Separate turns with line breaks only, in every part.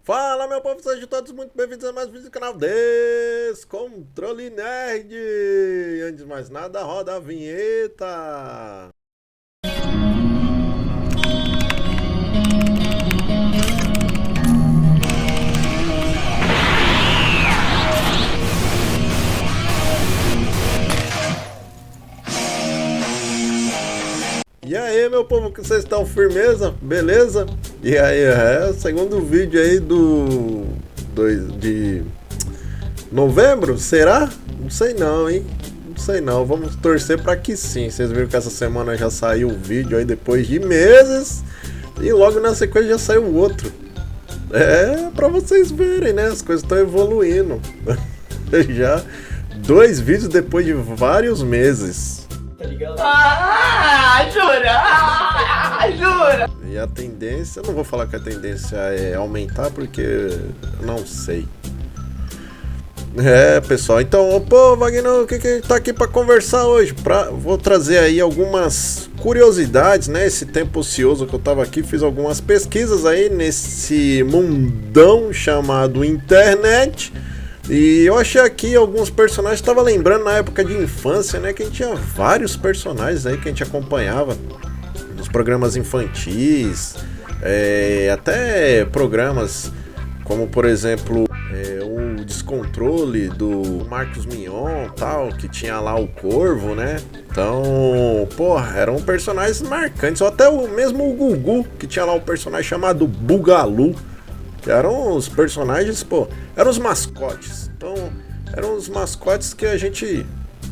Fala, meu povo, sejam todos muito bem-vindos a mais um vídeo do canal Descontrole Nerd. E antes de mais nada, roda a vinheta. E aí, meu povo, que vocês estão firmeza? Beleza? E aí, é o segundo vídeo aí de novembro, será? Não sei não, hein? Não sei não, vamos torcer pra que sim. Vocês viram que essa semana já saiu o vídeo aí depois de meses e logo na sequência já saiu outro. É, pra vocês verem, né? As coisas estão evoluindo. Já 2 vídeos depois de vários meses.
Tá ligado? Jura!
E a tendência, eu não vou falar que a tendência é aumentar porque eu não sei. É, pessoal, então, pô, Wagner, o que a gente tá aqui pra conversar hoje? Vou trazer aí algumas curiosidades, né? Esse tempo ocioso que eu tava aqui, fiz algumas pesquisas aí nesse mundão chamado internet. E eu achei aqui alguns personagens, tava lembrando na época de infância, né, que a gente tinha vários personagens aí que a gente acompanhava nos programas infantis, até programas como, por exemplo, o Descontrole do Marcos Mion, tal, que tinha lá o Corvo, né? Então, porra, eram personagens marcantes, ou até o mesmo Gugu, que tinha lá um personagem chamado Bugalu. Que eram os personagens, pô, eram os mascotes. Então, eram os mascotes que a gente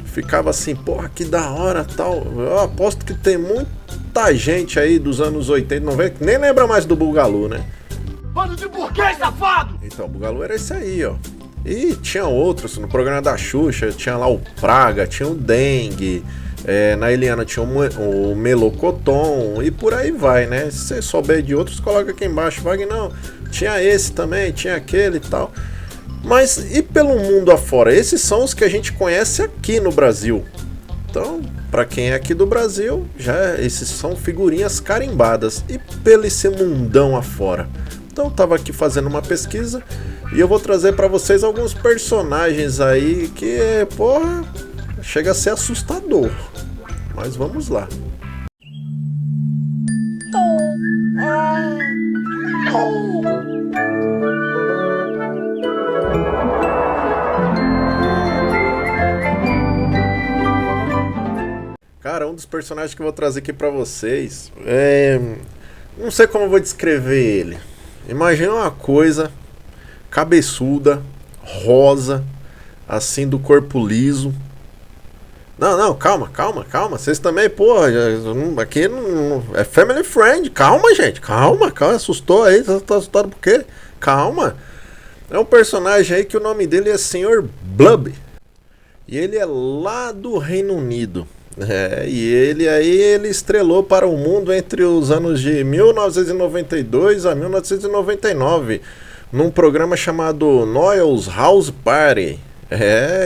ficava assim, porra, que da hora, tal. Eu aposto que tem muita gente aí dos anos 80, 90 que nem lembra mais do Bugalu, né?
Bando de burguês, safado!
Então, o Bugalu era esse aí, ó. E tinha outros, no programa da Xuxa, tinha lá o Praga, tinha o Dengue. Na Eliana tinha o Melocoton e por aí vai, né? Se você souber de outros, coloca aqui embaixo. Wagner, não, tinha esse também, tinha aquele e tal. Mas e pelo mundo afora? Esses são os que a gente conhece aqui no Brasil. Então, para quem é aqui do Brasil, esses são figurinhas carimbadas. E pelo esse mundão afora? Então, eu tava aqui fazendo uma pesquisa e eu vou trazer para vocês alguns personagens aí que, porra, chega a ser assustador. Mas vamos lá. Cara, um dos personagens que eu vou trazer aqui pra vocês não sei como eu vou descrever ele. Imagina uma coisa cabeçuda, rosa, assim, do corpo liso. Não, calma. Vocês também, porra, aqui não é family friend. Calma, gente, calma. Assustou aí, você tá assustado por quê? Calma. É um personagem aí que o nome dele é Sr. Blub. E ele é lá do Reino Unido. E ele estrelou para o mundo entre os anos de 1992 a 1999, num programa chamado Noel's House Party.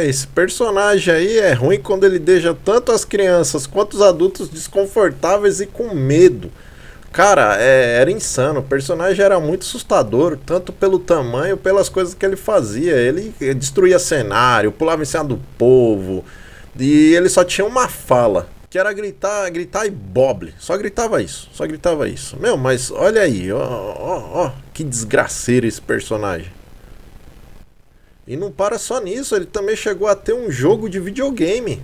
Esse personagem aí é ruim quando ele deixa tanto as crianças quanto os adultos desconfortáveis e com medo. Cara, era insano. O personagem era muito assustador, tanto pelo tamanho, pelas coisas que ele fazia. Ele destruía cenário, pulava em cima do povo. E ele só tinha uma fala, que era gritar e boble. Só gritava isso. Meu, mas olha aí, ó, que desgraceiro esse personagem. E não para só nisso, ele também chegou a ter um jogo de videogame.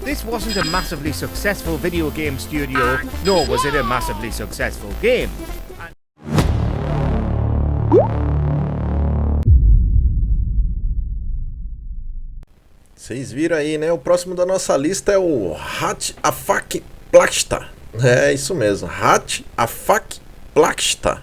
This wasn't a massively successful video game studio, nor was it a massively successful game.
Vocês viram aí, né? O próximo da nossa lista é o Hat Afak Plaksta. É isso mesmo, Hat Afak Plaksta.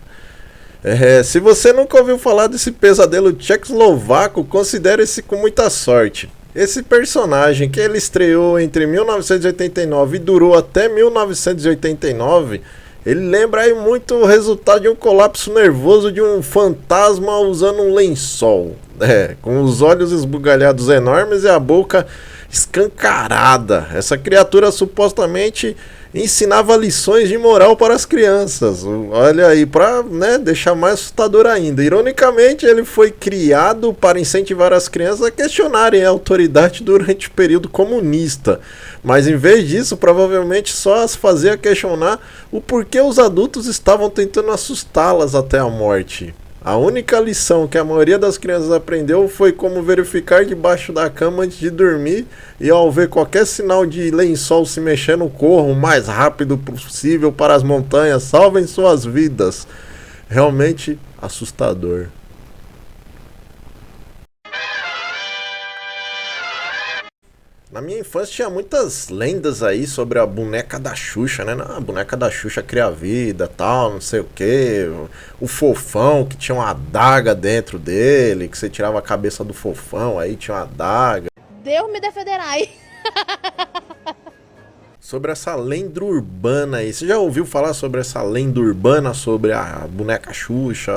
Se você nunca ouviu falar desse pesadelo tchecoslovaco, considere-se com muita sorte. Esse personagem, que ele estreou entre 1989 e durou até 1989, ele lembra aí muito o resultado de um colapso nervoso de um fantasma usando um lençol. Com os olhos esbugalhados enormes e a boca escancarada. Essa criatura supostamente ensinava lições de moral para as crianças. Olha aí, para, né, deixar mais assustador ainda. Ironicamente, ele foi criado para incentivar as crianças a questionarem a autoridade durante o período comunista. Mas em vez disso, provavelmente só as fazia questionar o porquê os adultos estavam tentando assustá-las até a morte. A única lição que a maioria das crianças aprendeu foi como verificar debaixo da cama antes de dormir e ao ver qualquer sinal de lençol se mexendo, corram o mais rápido possível para as montanhas, salvem suas vidas. Realmente assustador. Na minha infância tinha muitas lendas aí sobre a boneca da Xuxa, né? A boneca da Xuxa cria vida, tal, não sei o que. O fofão, que tinha uma adaga dentro dele, que você tirava a cabeça do fofão, aí tinha uma adaga.
Deus me defenderai.
Sobre essa lenda urbana aí. Você já ouviu falar sobre essa lenda urbana sobre a boneca Xuxa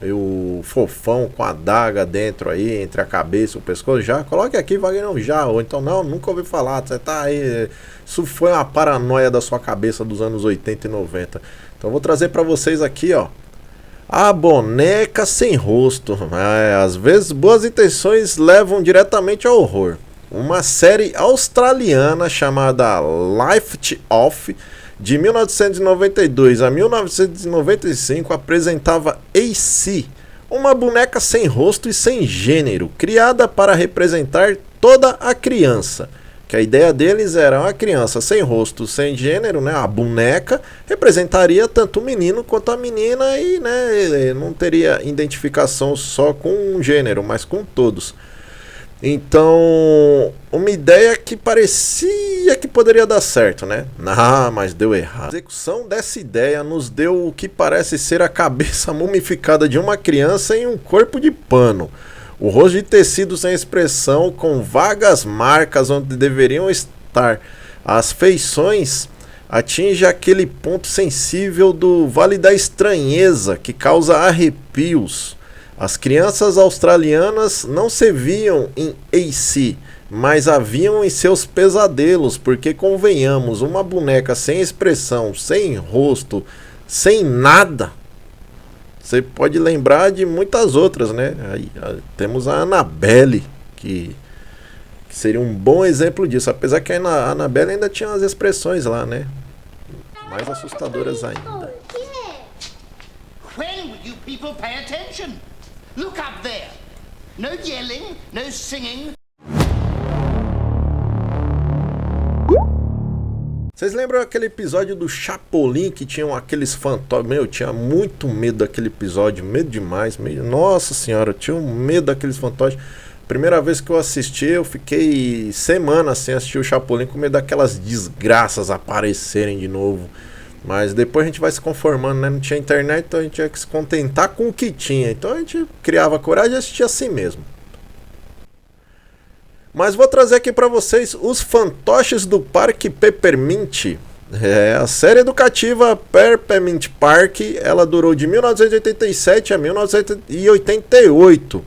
e o fofão com a adaga dentro aí, entre a cabeça e o pescoço? Já? Coloque aqui, Wagner, já. Ou então, não, nunca ouvi falar. Você tá aí. Isso foi uma paranoia da sua cabeça dos anos 80 e 90. Então, eu vou trazer pra vocês aqui, ó. A boneca sem rosto. Às vezes, boas intenções levam diretamente ao horror. Uma série australiana chamada Lift Off, de 1992 a 1995, apresentava AC, uma boneca sem rosto e sem gênero, criada para representar toda a criança. Que a ideia deles era uma criança sem rosto, sem gênero, né? A boneca representaria tanto o menino quanto a menina e, né, não teria identificação só com um gênero, mas com todos. Então, uma ideia que parecia que poderia dar certo, né? Ah, mas deu errado. A execução dessa ideia nos deu o que parece ser a cabeça mumificada de uma criança em um corpo de pano. O rosto de tecido sem expressão, com vagas marcas onde deveriam estar as feições, atinge aquele ponto sensível do Vale da Estranheza que causa arrepios. As crianças australianas não se viam em AC, mas a viam em seus pesadelos, porque convenhamos, uma boneca sem expressão, sem rosto, sem nada, você pode lembrar de muitas outras, né? Aí, temos a Annabelle, que seria um bom exemplo disso, apesar que a Annabelle ainda tinha as expressões lá, né? Mais assustadoras ainda.
When will you people pay attention? Look up there. No yelling, no singing.
Vocês lembram aquele episódio do Chapolin que tinham aqueles fantasmas? Meu, eu tinha muito medo daquele episódio, medo demais. Nossa senhora, eu tinha um medo daqueles fantasmas. Primeira vez que eu assisti, eu fiquei semanas sem assistir o Chapolin com medo daquelas desgraças aparecerem de novo. Mas depois a gente vai se conformando, né? Não tinha internet, então a gente tinha que se contentar com o que tinha. Então a gente criava coragem e assistia assim mesmo. Mas vou trazer aqui para vocês os fantoches do Parque Peppermint. A série educativa Peppermint Park, ela durou de 1987 a 1988.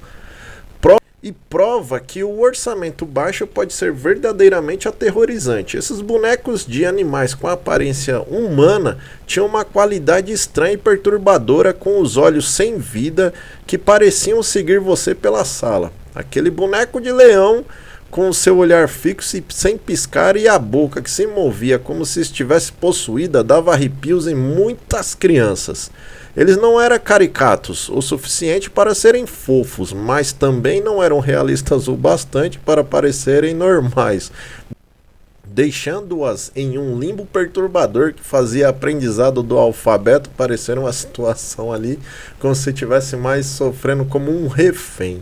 E prova que o orçamento baixo pode ser verdadeiramente aterrorizante. Esses bonecos de animais com aparência humana tinham uma qualidade estranha e perturbadora, com os olhos sem vida que pareciam seguir você pela sala. Aquele boneco de leão com o seu olhar fixo e sem piscar e a boca que se movia como se estivesse possuída dava arrepios em muitas crianças. Eles não eram caricatos o suficiente para serem fofos, mas também não eram realistas o bastante para parecerem normais, deixando-as em um limbo perturbador que fazia a aprendizado do alfabeto parecer uma situação ali como se estivesse mais sofrendo como um refém.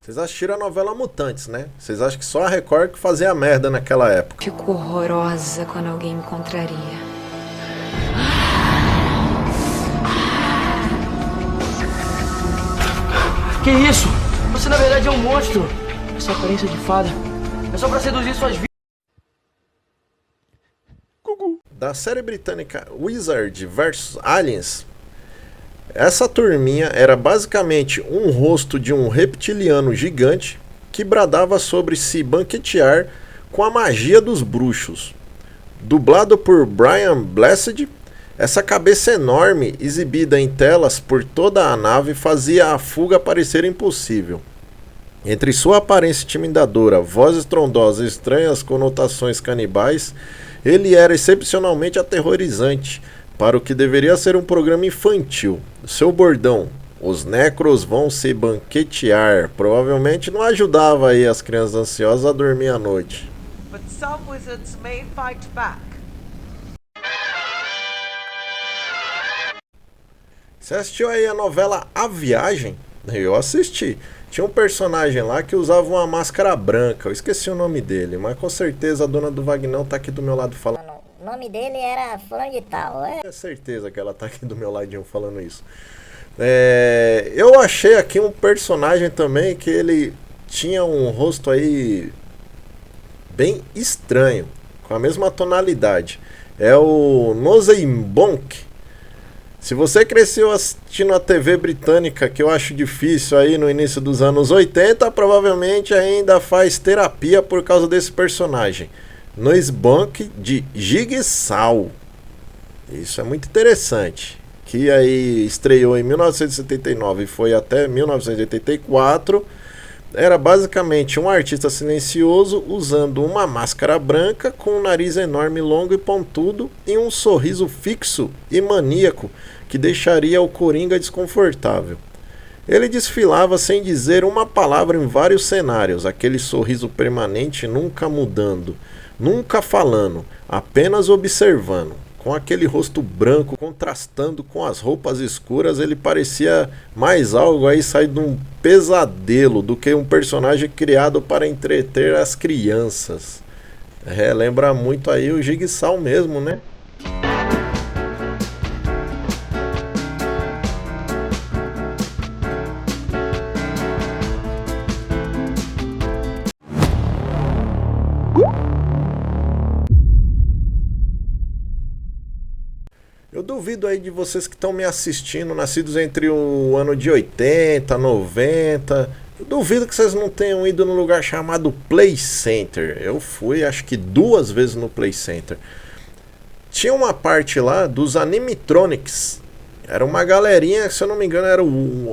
Vocês assistiram a novela Mutantes, né? Vocês acham que só a Record que fazia merda naquela época.
Fico horrorosa quando alguém me contraria.
Que isso? Você na verdade é um monstro. Essa aparência de fada é só pra seduzir suas vítimas.
Da série britânica Wizard vs Aliens, Essa turminha era basicamente um rosto de um reptiliano gigante que bradava sobre se banquetear com a magia dos bruxos. Dublado por Brian Blessed, essa cabeça enorme, exibida em telas por toda a nave, fazia a fuga parecer impossível. Entre sua aparência intimidadora, voz estrondosa e estranhas conotações canibais, ele era excepcionalmente aterrorizante para o que deveria ser um programa infantil. Seu bordão, os necros vão se banquetear, provavelmente não ajudava aí as crianças ansiosas a dormir à noite.
But some wizards may fight back.
Você assistiu aí a novela A Viagem? Eu assisti. Tinha um personagem lá que usava uma máscara branca. Eu esqueci o nome dele, mas com certeza a dona do Vagnão tá aqui do meu lado falando.
O nome dele era fulano de tal, é?
É certeza que ela tá aqui do meu ladinho falando isso. Eu achei aqui um personagem também que ele tinha um rosto aí bem estranho, com a mesma tonalidade. É o Nozembonk. Se você cresceu assistindo a TV britânica, que eu acho difícil aí no início dos anos 80, provavelmente ainda faz terapia por causa desse personagem. Nozembonk de Jigsaw. Isso é muito interessante. Que aí estreou em 1979 e foi até 1984. Era basicamente um artista silencioso usando uma máscara branca com um nariz enorme, longo e pontudo e um sorriso fixo e maníaco que deixaria o Coringa desconfortável. Ele desfilava sem dizer uma palavra em vários cenários, aquele sorriso permanente nunca mudando, nunca falando, apenas observando. Com aquele rosto branco contrastando com as roupas escuras, ele parecia mais algo aí saído de um pesadelo do que um personagem criado para entreter as crianças. Lembra muito aí o Jigsaw mesmo, né? Eu duvido aí de vocês que estão me assistindo, nascidos entre o ano de 80, 90. Eu duvido que vocês não tenham ido num lugar chamado Play Center. Eu fui, acho que 2 vezes no Play Center. Tinha uma parte lá dos animatronics. Era uma galerinha, se eu não me engano, eram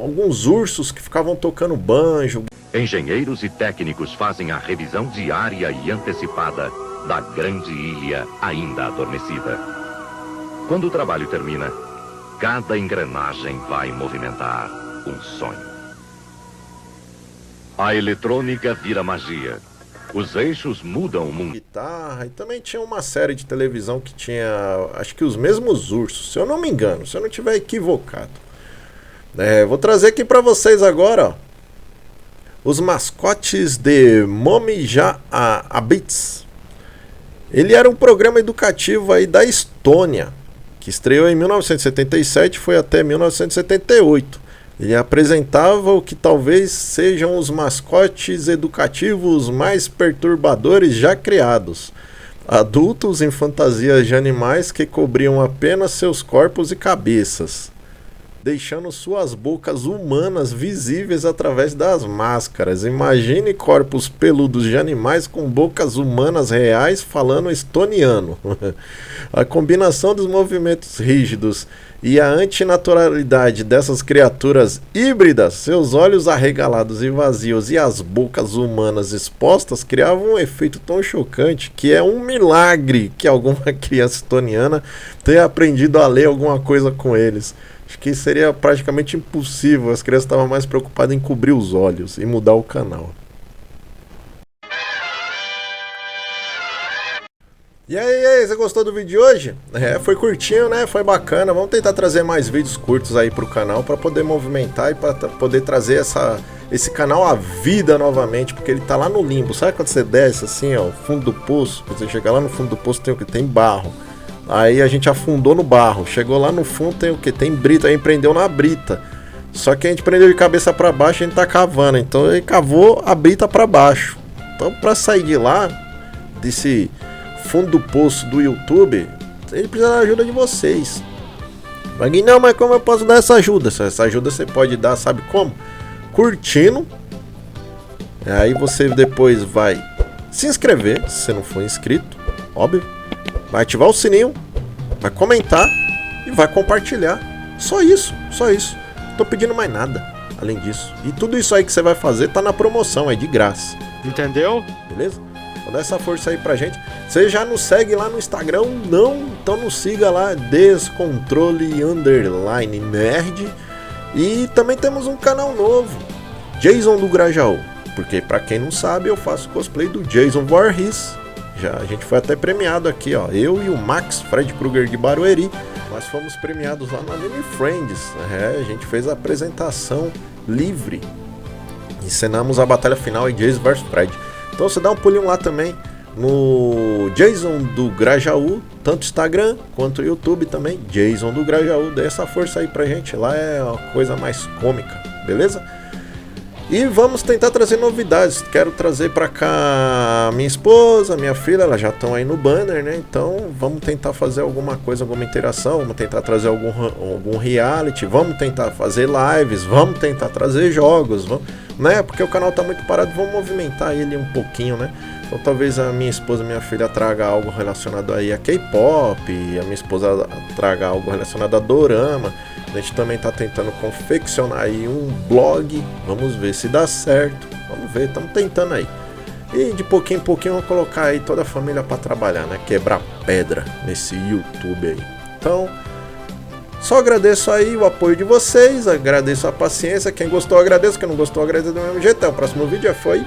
alguns ursos que ficavam tocando banjo.
Engenheiros e técnicos fazem a revisão diária e antecipada da grande ilha ainda adormecida. Quando o trabalho termina, cada engrenagem vai movimentar um sonho. A eletrônica vira magia. Os eixos mudam o mundo.
Guitarra, e também tinha uma série de televisão que tinha, acho que os mesmos ursos, se eu não me engano, se eu não estiver equivocado. Vou trazer aqui para vocês agora, ó, os mascotes de Momija Abits. Ele era um programa educativo aí da Estônia, que estreou em 1977 e foi até 1978. Ele apresentava o que talvez sejam os mascotes educativos mais perturbadores já criados. Adultos em fantasias de animais que cobriam apenas seus corpos e cabeças, deixando suas bocas humanas visíveis através das máscaras. Imagine corpos peludos de animais com bocas humanas reais falando estoniano. A combinação dos movimentos rígidos e a antinaturalidade dessas criaturas híbridas, seus olhos arregalados e vazios e as bocas humanas expostas, criavam um efeito tão chocante que é um milagre que alguma criança estoniana tenha aprendido a ler alguma coisa com eles. Acho que seria praticamente impossível. As crianças estavam mais preocupadas em cobrir os olhos e mudar o canal. E aí, você gostou do vídeo de hoje? Foi curtinho, né? Foi bacana. Vamos tentar trazer mais vídeos curtos aí pro canal para poder movimentar e para poder trazer esse canal à vida novamente, porque ele tá lá no limbo. Sabe quando você desce assim, ó, fundo do poço? Quando você chegar lá no fundo do poço tem o que? Tem barro. Aí a gente afundou no barro. Chegou lá no fundo, tem o que? Tem brita. Aí prendeu na brita. Só que a gente prendeu de cabeça para baixo e a gente tá cavando. Então ele cavou a brita para baixo. Então para sair de lá, desse fundo do poço do YouTube, ele precisa da ajuda de vocês. Mas não, mas como eu posso dar essa ajuda? Essa ajuda você pode dar, sabe como? Curtindo. Aí você depois vai se inscrever, se você não for inscrito, óbvio. Vai ativar o sininho, vai comentar e vai compartilhar. Só isso, só isso. Não tô pedindo mais nada além disso. E tudo isso aí que você vai fazer tá na promoção, é de graça.
Entendeu?
Beleza? Vou dar essa força aí pra gente. Você já nos segue lá no Instagram? Não? Então nos siga lá, Descontrole_Nerd. E também temos um canal novo, Jason do Grajaú. Porque pra quem não sabe, eu faço cosplay do Jason Voorhees. A gente foi até premiado aqui, ó. Eu e o Max Fred Krueger de Barueri. Nós fomos premiados lá no Anime Friends. A gente fez a apresentação livre. Encenamos a batalha final em Jason vs Fred. Então você dá um pulinho lá também no Jason do Grajaú, tanto Instagram quanto YouTube também, Jason do Grajaú. Dê essa força aí pra gente, lá é a coisa mais cômica, beleza? E vamos tentar trazer novidades. Quero trazer pra cá minha esposa, minha filha, elas já estão aí no banner, né? Então vamos tentar fazer alguma coisa, alguma interação, vamos tentar trazer algum reality, vamos tentar fazer lives, vamos tentar trazer jogos, vamos, né? Porque o canal tá muito parado, vamos movimentar ele um pouquinho, né? Então talvez a minha esposa e minha filha traga algo relacionado aí a K-pop, a minha esposa traga algo relacionado a dorama. A gente também tá tentando confeccionar aí um blog, vamos ver se dá certo, vamos ver, estamos tentando aí. E de pouquinho em pouquinho vamos colocar aí toda a família para trabalhar, né? Quebrar pedra nesse YouTube aí. Então, só agradeço aí o apoio de vocês, agradeço a paciência, quem gostou agradeço, quem não gostou agradeço do mesmo jeito. Até o próximo vídeo, fui!